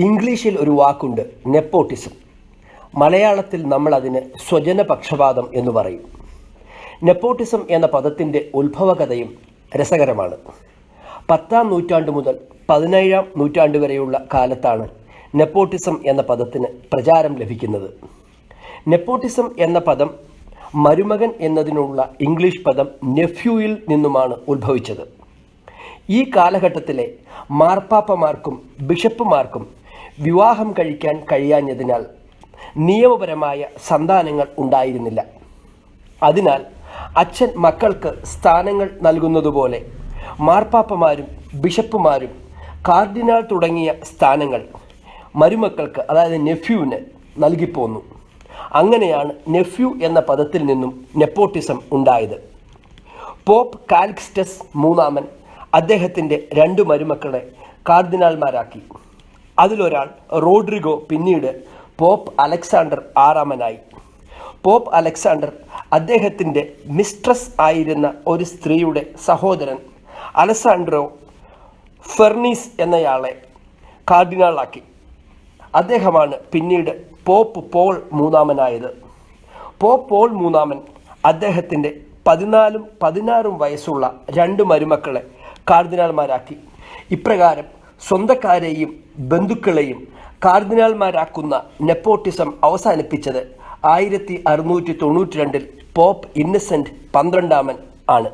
ഇംഗ്ലീഷിൽ ഒരു വാക്കുണ്ട്, നെപ്പോട്ടിസം. മലയാളത്തിൽ നമ്മൾ അതിന് സ്വജനപക്ഷപാതം എന്ന് പറയും. നെപ്പോട്ടിസം എന്ന പദത്തിൻ്റെ ഉത്ഭവകഥയും രസകരമാണ്. 10ാം നൂറ്റാണ്ട് മുതൽ 17ാം നൂറ്റാണ്ട് വരെയുള്ള കാലത്താണ് നെപ്പോട്ടിസം എന്ന പദത്തിന് പ്രചാരം ലഭിക്കുന്നത്. നെപ്പോട്ടിസം എന്ന പദം മരുമകൻ എന്നതിനുള്ള ഇംഗ്ലീഷ് പദം നെഫ്യൂയിൽ നിന്നുമാണ് ഉത്ഭവിച്ചത്. ഈ കാലഘട്ടത്തിലെ മാർപ്പാപ്പമാർക്കും ബിഷപ്പുമാർക്കും വിവാഹം കഴിക്കാൻ കഴിയാഞ്ഞതിനാൽ നിയമപരമായ സന്താനങ്ങൾ ഉണ്ടായിരുന്നില്ല. അതിനാൽ അച്ഛൻ മക്കൾക്ക് സ്ഥാനങ്ങൾ നൽകുന്നതുപോലെ മാർപ്പാപ്പമാരും ബിഷപ്പുമാരും കാർഡിനാൾ തുടങ്ങിയ സ്ഥാനങ്ങൾ മരുമക്കൾക്ക്, അതായത് നെഫ്യൂവിന് നൽകിപ്പോന്നു. അങ്ങനെയാണ് നെഫ്യൂ എന്ന പദത്തിൽ നിന്നും നെപ്പോട്ടിസം ഉണ്ടായത്. പോപ്പ് കാൽക്സ്റ്റസ് മൂന്നാമൻ അദ്ദേഹത്തിൻ്റെ 2 മരുമക്കളെ കാർഡിനാൾമാരാക്കി. അതിലൊരാൾ റോഡ്രിഗോ പിന്നീട് പോപ്പ് അലക്സാണ്ടർ 6ാമനായി. പോപ്പ് അലക്സാണ്ടർ അദ്ദേഹത്തിൻ്റെ മിസ്ട്രസ് ആയിരുന്ന ഒരു സ്ത്രീയുടെ സഹോദരൻ അലസാൻഡ്രോ ഫെർണീസ് എന്നയാളെ കാർഡിനാളാക്കി. അദ്ദേഹമാണ് പിന്നീട് പോപ്പ് പോൾ മൂന്നാമനായത്. പോപ്പ് പോൾ മൂന്നാമൻ അദ്ദേഹത്തിൻ്റെ 14ഉം 16ഉം വയസ്സുള്ള 2 മരുമക്കളെ കാർഡിനാൾമാരാക്കി. ഇപ്രകാരം സ്വന്തക്കാരെയും ബന്ധുക്കളെയും കാർഡിനാൾമാരാക്കുന്ന നെപ്പോട്ടിസം അവസാനിപ്പിച്ചത് 1692 പോപ്പ് ഇന്നസെൻ്റ് 12ാമൻ ആണ്.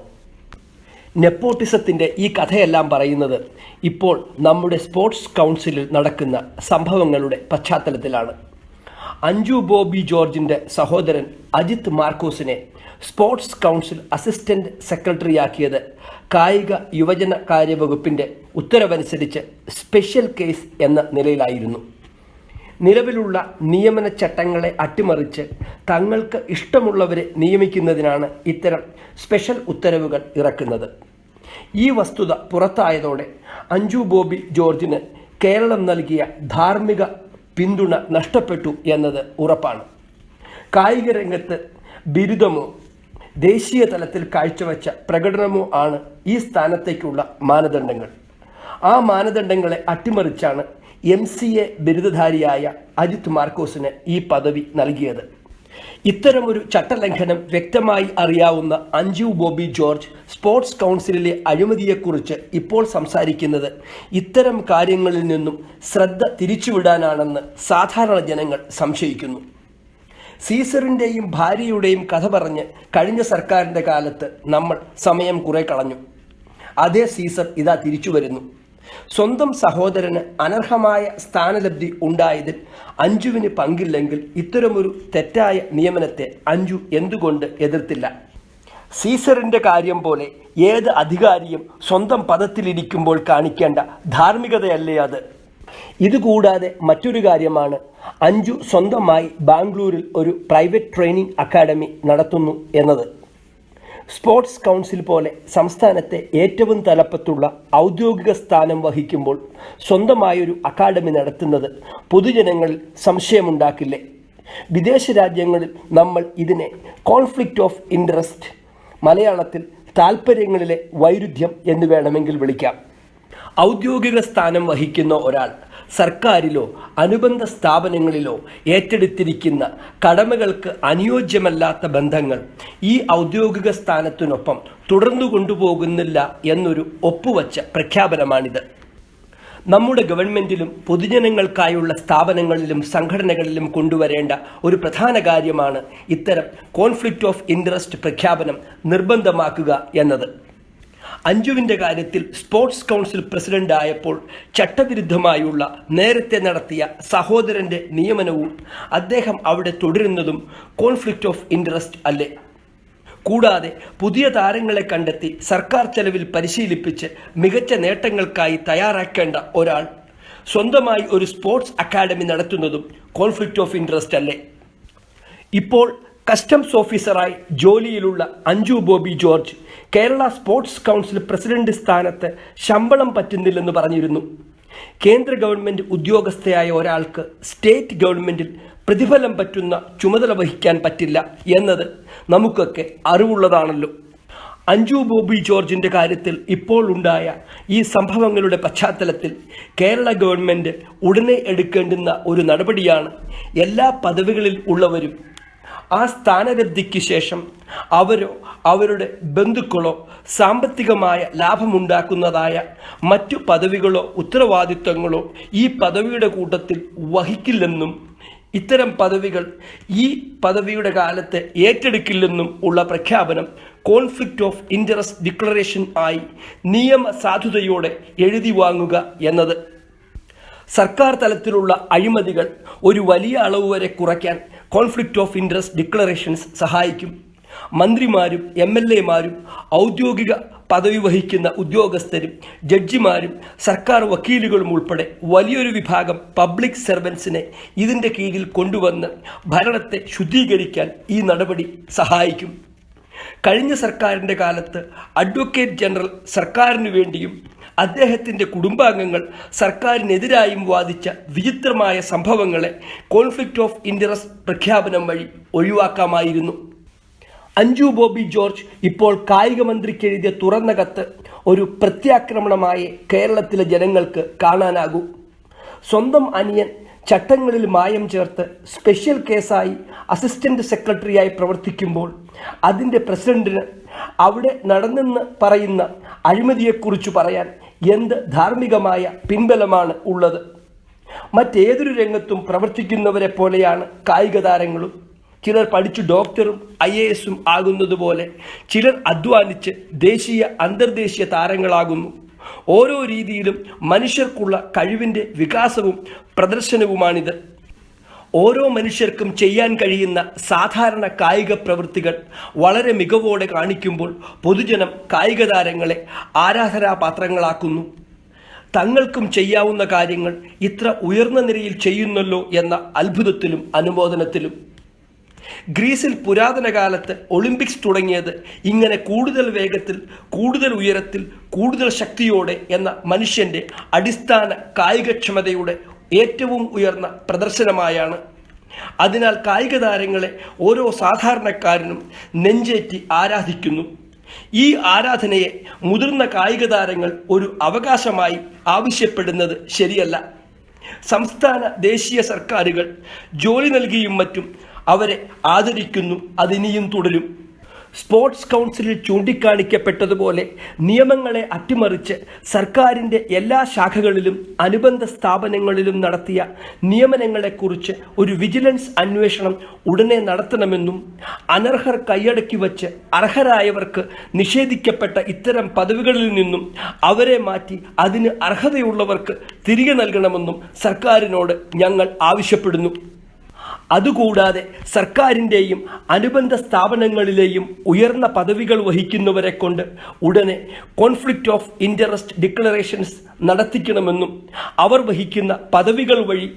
നെപ്പോട്ടിസത്തിൻ്റെ ഈ കഥയെല്ലാം പറയുന്നത് ഇപ്പോൾ നമ്മുടെ സ്പോർട്സ് കൗൺസിലിൽ നടക്കുന്ന സംഭവങ്ങളുടെ പശ്ചാത്തലത്തിലാണ്. അഞ്ജു ബോബി ജോർജിൻ്റെ സഹോദരൻ അജിത് മാർക്കോസിനെ സ്പോർട്സ് കൗൺസിൽ അസിസ്റ്റൻ്റ് സെക്രട്ടറിയാക്കിയത് കായിക യുവജന കാര്യ വകുപ്പിൻ്റെ ഉത്തരവനുസരിച്ച് സ്പെഷ്യൽ കേസ് എന്ന നിലയിലായിരുന്നു. നിലവിലുള്ള നിയമന ചട്ടങ്ങളെ അട്ടിമറിച്ച് തങ്ങൾക്ക് ഇഷ്ടമുള്ളവരെ നിയമിക്കുന്നതിനാണ് ഇത്തരം സ്പെഷ്യൽ ഉത്തരവുകൾ ഇറക്കുന്നത്. ഈ വസ്തുത പുറത്തായതോടെ അഞ്ജു ബോബി ജോർജിന് കേരളം നൽകിയ ധാർമ്മിക പിന്തുണ നഷ്ടപ്പെട്ടു എന്നത് ഉറപ്പാണ്. കായിക രംഗത്ത് ബിരുദമോ ദേശീയ തലത്തിൽ കാഴ്ചവെച്ച പ്രകടനമോ ആണ് ഈ സ്ഥാനത്തേക്കുള്ള മാനദണ്ഡങ്ങൾ. ആ മാനദണ്ഡങ്ങളെ അട്ടിമറിച്ചാണ് MCA ബിരുദധാരിയായ അജിത് മാർക്കോസിന് ഈ പദവി നൽകിയത്. ഇത്തരമൊരു ചട്ടലംഘനം വ്യക്തമായി അറിയാവുന്ന അഞ്ജു ബോബി ജോർജ് സ്പോർട്സ് കൗൺസിലിലെ അഴിമതിയെക്കുറിച്ച് ഇപ്പോൾ സംസാരിക്കുന്നത് ഇത്തരം കാര്യങ്ങളിൽ നിന്നും ശ്രദ്ധ തിരിച്ചുവിടാനാണെന്ന് സാധാരണ ജനങ്ങൾ സംശയിക്കുന്നു. സീസറിൻ്റെയും ഭാര്യയുടെയും കഥ പറഞ്ഞ് കഴിഞ്ഞ സർക്കാരിൻ്റെ കാലത്ത് നമ്മൾ സമയം കുറെ കളഞ്ഞു. അതേ സീസർ ഇതാ തിരിച്ചു വരുന്നു. സ്വന്തം സഹോദരന് അനർഹമായ സ്ഥാനലബ്ധി ഉണ്ടായതിൽ അഞ്ജുവിന് പങ്കില്ലെങ്കിൽ ഇത്തരമൊരു തെറ്റായ നിയമനത്തെ അഞ്ജു എന്തുകൊണ്ട് എതിർത്തില്ല? സീസറിൻ്റെ കാര്യം പോലെ ഏത് അധികാരിയും സ്വന്തം പദത്തിലിരിക്കുമ്പോൾ കാണിക്കേണ്ട ധാർമ്മികതയല്ലേ അത്? ഇതുകൂടാതെ മറ്റൊരു കാര്യമാണ്, അഞ്ജു സ്വന്തമായി ബാംഗ്ലൂരിൽ ഒരു പ്രൈവറ്റ് ട്രെയിനിങ് അക്കാഡമി നടത്തുന്നു എന്നത്. സ്പോർട്സ് കൗൺസിൽ പോലെ സംസ്ഥാനത്തെ ഏറ്റവും തലപ്പത്തുള്ള ഔദ്യോഗിക സ്ഥാനം വഹിക്കുമ്പോൾ സ്വന്തമായൊരു അക്കാഡമി നടത്തുന്നത് പൊതുജനങ്ങളിൽ സംശയമുണ്ടാക്കില്ലേ? വിദേശ രാജ്യങ്ങളിൽ നമ്മൾ ഇതിനെ കോൺഫ്ലിക്റ്റ് ഓഫ് ഇൻട്രസ്റ്റ്, മലയാളത്തിൽ താൽപ്പര്യങ്ങളിലെ വൈരുദ്ധ്യം എന്ന് വേണമെങ്കിൽ വിളിക്കാം. ഔദ്യോഗിക സ്ഥാനം വഹിക്കുന്ന ഒരാൾ സർക്കാരിലോ അനുബന്ധ സ്ഥാപനങ്ങളിലോ ഏറ്റെടുത്തിരിക്കുന്ന കടമകൾക്ക് അനുയോജ്യമല്ലാത്ത ബന്ധങ്ങൾ ഈ ഔദ്യോഗിക സ്ഥാനത്തിനൊപ്പം തുടർന്നു കൊണ്ടുപോകുന്നില്ല എന്നൊരു ഒപ്പുവച്ച പ്രഖ്യാപനമാണിത്. നമ്മുടെ ഗവൺമെൻറ്റിലും പൊതുജനങ്ങൾക്കായുള്ള സ്ഥാപനങ്ങളിലും സംഘടനകളിലും കൊണ്ടുവരേണ്ട ഒരു പ്രധാന കാര്യമാണ് ഇത്തരം കോൺഫ്ലിക്റ്റ് ഓഫ് ഇൻട്രസ്റ്റ് പ്രഖ്യാപനം നിർബന്ധമാക്കുക എന്നത്. അഞ്ജുവിൻ്റെ കാര്യത്തിൽ സ്പോർട്സ് കൗൺസിൽ പ്രസിഡന്റ് ആയപ്പോൾ ചട്ടവിരുദ്ധമായുള്ള നേരത്തെ നടത്തിയ സഹോദരൻ്റെ നിയമനവും അദ്ദേഹം അവിടെ തുടരുന്നതും കോൺഫ്ലിക്റ്റ് ഓഫ് ഇൻട്രസ്റ്റ് അല്ലേ? കൂടാതെ പുതിയ താരങ്ങളെ കണ്ടെത്തി സർക്കാർ ചെലവിൽ പരിശീലിപ്പിച്ച് മികച്ച നേട്ടങ്ങൾക്കായി തയ്യാറാക്കേണ്ട ഒരാൾ സ്വന്തമായി ഒരു സ്പോർട്സ് അക്കാഡമി നടത്തുന്നതും കോൺഫ്ലിക്റ്റ് ഓഫ് ഇൻട്രസ്റ്റ് അല്ലേ? ഇപ്പോൾ കസ്റ്റംസ് ഓഫീസറായി ജോലിയിലുള്ള Anju Bobby George Kerala sports council president സ്ഥാനത്ത് ശമ്പളം പറ്റുന്നില്ലെന്ന് പറഞ്ഞിരുന്നു. കേന്ദ്ര ഗവൺമെൻറ് ഉദ്യോഗസ്ഥയായ ഒരാൾക്ക് സ്റ്റേറ്റ് ഗവൺമെൻറ്റിൽ പ്രതിഫലം പറ്റുന്ന ചുമതല വഹിക്കാൻ പറ്റില്ല എന്നത് നമുക്കൊക്കെ അറിവുള്ളതാണല്ലോ. അഞ്ജു ബോബി ജോർജിൻ്റെ കാര്യത്തിൽ ഇപ്പോൾ ഉണ്ടായ ഈ സംഭവങ്ങളുടെ പശ്ചാത്തലത്തിൽ കേരള ഗവൺമെൻറ് ഉടനെ എടുക്കേണ്ടുന്ന ഒരു നടപടിയാണ് എല്ലാ പദവികളിൽ ഉള്ളവരും ആ സ്ഥാനലബ്ധിക്ക് ശേഷം അവരോ അവരുടെ ബന്ധുക്കളോ സാമ്പത്തികമായ ലാഭമുണ്ടാക്കുന്നതായ മറ്റു പദവികളോ ഉത്തരവാദിത്തങ്ങളോ ഈ പദവിയുടെ കൂട്ടത്തിൽ വഹിക്കില്ലെന്നും ഇത്തരം പദവികൾ ഈ പദവിയുടെ കാലത്ത് ഏറ്റെടുക്കില്ലെന്നും ഉള്ള പ്രഖ്യാപനം കോൺഫ്ലിക്റ്റ് ഓഫ് ഇൻട്രസ്റ്റ് ഡിക്ലറേഷൻ ആയി നിയമസാധുതയോടെ എഴുതി വാങ്ങുക എന്നത് സർക്കാർ തലത്തിലുള്ള അഴിമതികൾ ഒരു വലിയ അളവ് വരെ കുറയ്ക്കാൻ കോൺഫ്ലിക്റ്റ് ഓഫ് ഇൻട്രസ്റ്റ് ഡിക്ലറേഷൻസ് സഹായിക്കും. മന്ത്രിമാരും MLAമാരും ഔദ്യോഗിക പദവി വഹിക്കുന്ന ഉദ്യോഗസ്ഥരും ജഡ്ജിമാരും സർക്കാർ വക്കീലുകളും ഉൾപ്പെടെ വലിയൊരു വിഭാഗം പബ്ലിക് സർവൻസിനെ ഇതിൻ്റെ കീഴിൽ കൊണ്ടുവന്ന് ഭരണത്തെ ശുദ്ധീകരിക്കാൻ ഈ നടപടി സഹായിക്കും. കഴിഞ്ഞ സർക്കാരിൻ്റെ കാലത്ത് അഡ്വക്കേറ്റ് ജനറൽ സർക്കാരിനു വേണ്ടിയും അദ്ദേഹത്തിൻ്റെ കുടുംബാംഗങ്ങൾ സർക്കാരിനെതിരായും വാദിച്ച വിചിത്രമായ സംഭവങ്ങളെ കോൺഫ്ലിക്റ്റ് ഓഫ് ഇൻട്രസ്റ്റ് പ്രഖ്യാപനം വഴി ഒഴിവാക്കാമായിരുന്നു. അഞ്ജു ബോബി ജോർജ് ഇപ്പോൾ കായിക മന്ത്രിക്ക് എഴുതിയ തുറന്ന കത്ത് ഒരു പ്രത്യാക്രമണമായി കേരളത്തിലെ ജനങ്ങൾക്ക് കാണാനാകൂ. സ്വന്തം അനിയൻ ചട്ടങ്ങളിൽ മായം ചേർത്ത് സ്പെഷ്യൽ കേസായി അസിസ്റ്റന്റ് സെക്രട്ടറിയായി പ്രവർത്തിക്കുമ്പോൾ അതിൻ്റെ പ്രസിഡന്റിന് അവിടെ നടന്നെന്ന് പറയുന്ന അഴിമതിയെക്കുറിച്ച് പറയാൻ എന്ത് ധാർമ്മികമായ പിൻബലമാണ് ഉള്ളത്? മറ്റേതൊരു രംഗത്തും പ്രവർത്തിക്കുന്നവരെ പോലെയാണ് കായിക താരങ്ങളും. ചിലർ പഠിച്ചു ഡോക്ടറും IASഉം ആകുന്നതുപോലെ ചിലർ അധ്വാനിച്ച് ദേശീയ അന്തർദേശീയ താരങ്ങളാകുന്നു. ഓരോ രീതിയിലും മനുഷ്യർക്കുള്ള കഴിവിൻ്റെ വികാസവും പ്രദർശനവുമാണിത്. ഓരോ മനുഷ്യർക്കും ചെയ്യാൻ കഴിയുന്ന സാധാരണ കായിക പ്രവൃത്തികൾ വളരെ മികവോടെ കാണിക്കുമ്പോൾ പൊതുജനം കായിക താരങ്ങളെ ആരാധനാപാത്രങ്ങളാക്കുന്നു. തങ്ങൾക്കും ചെയ്യാവുന്ന കാര്യങ്ങൾ ഇത്ര ഉയർന്ന നിലയിൽ ചെയ്യുന്നല്ലോ എന്ന അത്ഭുതത്തിലും അനുമോദനത്തിലും. ഗ്രീസിൽ പുരാതന കാലത്ത് ഒളിമ്പിക്സ് തുടങ്ങിയത് ഇങ്ങനെ കൂടുതൽ വേഗത്തിൽ, കൂടുതൽ ഉയരത്തിൽ, കൂടുതൽ ശക്തിയോടെ എന്ന മനുഷ്യൻ്റെ അടിസ്ഥാന കായികക്ഷമതയുടെ ഏറ്റവും ഉയർന്ന പ്രദർശനമായാണ്. അതിനാൽ കായിക താരങ്ങളെ ഓരോ സാധാരണക്കാരനും നെഞ്ചേറ്റി ആരാധിക്കുന്നു. ഈ ആരാധനയെ മുതിർന്ന കായിക താരങ്ങൾ ഒരു അവകാശമായി ആവശ്യപ്പെടുന്നത് ശരിയല്ല. സംസ്ഥാന ദേശീയ സർക്കാരുകൾ ജോലി നൽകിയും മറ്റും അവരെ ആദരിക്കുന്നു. അതിനിയും തുടരും. സ്പോർട്സ് കൗൺസിലിൽ ചൂണ്ടിക്കാണിക്കപ്പെട്ടതുപോലെ നിയമങ്ങളെ അട്ടിമറിച്ച് സർക്കാരിൻ്റെ എല്ലാ ശാഖകളിലും അനുബന്ധ സ്ഥാപനങ്ങളിലും നടത്തിയ നിയമനങ്ങളെക്കുറിച്ച് ഒരു വിജിലൻസ് അന്വേഷണം ഉടനെ നടത്തണമെന്നും അനർഹർ കൈയടക്കി വച്ച് അർഹരായവർക്ക് നിഷേധിക്കപ്പെട്ട ഇത്തരം പദവികളിൽ നിന്നും അവരെ മാറ്റി അതിന് അർഹതയുള്ളവർക്ക് തിരികെ നൽകണമെന്നും സർക്കാരിനോട് ഞങ്ങൾ ആവശ്യപ്പെടുന്നു. അതുകൂടാതെ സർക്കാരിൻ്റെയും അനുബന്ധ സ്ഥാപനങ്ങളിലെയും ഉയർന്ന പദവികൾ വഹിക്കുന്നവരെ കൊണ്ട് ഉടനെ കോൺഫ്ലിക്റ്റ് ഓഫ് ഇൻട്രസ്റ്റ് ഡിക്ലറേഷൻസ് നടത്തിക്കണമെന്നും അവർ വഹിക്കുന്ന പദവികൾ വഴി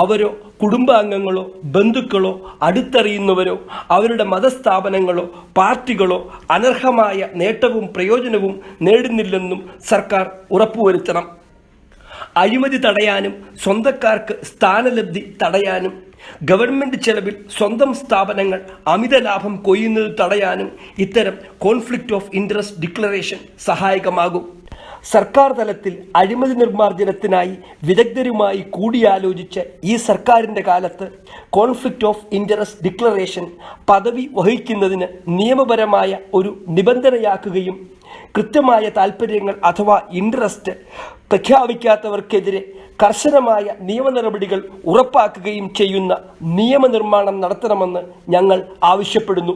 അവരോ കുടുംബാംഗങ്ങളോ ബന്ധുക്കളോ അടുത്തറിയുന്നവരോ അവരുടെ മതസ്ഥാപനങ്ങളോ പാർട്ടികളോ അനർഹമായ നേട്ടവും പ്രയോജനവും നേടുന്നില്ലെന്നും സർക്കാർ ഉറപ്പുവരുത്തണം. അഴിമതി തടയാനും സ്വന്തക്കാർക്ക് സ്ഥാനലബ്ധി തടയാനും ഗവൺമെൻറ് ചെലവിൽ സ്വന്തം സ്ഥാപനങ്ങൾ അമിത ലാഭം കൊയ്യുന്നത് തടയാനും ഇത്തരം കോൺഫ്ലിക്റ്റ് ഓഫ് ഇൻട്രസ്റ്റ് ഡിക്ലറേഷൻ സഹായകമാകും. സർക്കാർ തലത്തിൽ അഴിമതി നിർമ്മാർജ്ജനത്തിനായി വിദഗ്ധരുമായി കൂടിയാലോചിച്ച് ഈ സർക്കാരിൻ്റെ കാലത്ത് കോൺഫ്ലിക്റ്റ് ഓഫ് ഇൻട്രസ്റ്റ് ഡിക്ലറേഷൻ പദവി വഹിക്കുന്നതിന് നിയമപരമായ ഒരു നിബന്ധനയാക്കുകയും കൃത്യമായ താൽപ്പര്യങ്ങൾ അഥവാ ഇൻട്രസ്റ്റ് പ്രഖ്യാപിക്കാത്തവർക്കെതിരെ കർശനമായ നിയമ നടപടികൾ ഉറപ്പാക്കുകയും ചെയ്യുന്ന നിയമനിർമ്മാണം നടത്തണമെന്ന് ഞങ്ങൾ ആവശ്യപ്പെടുന്നു.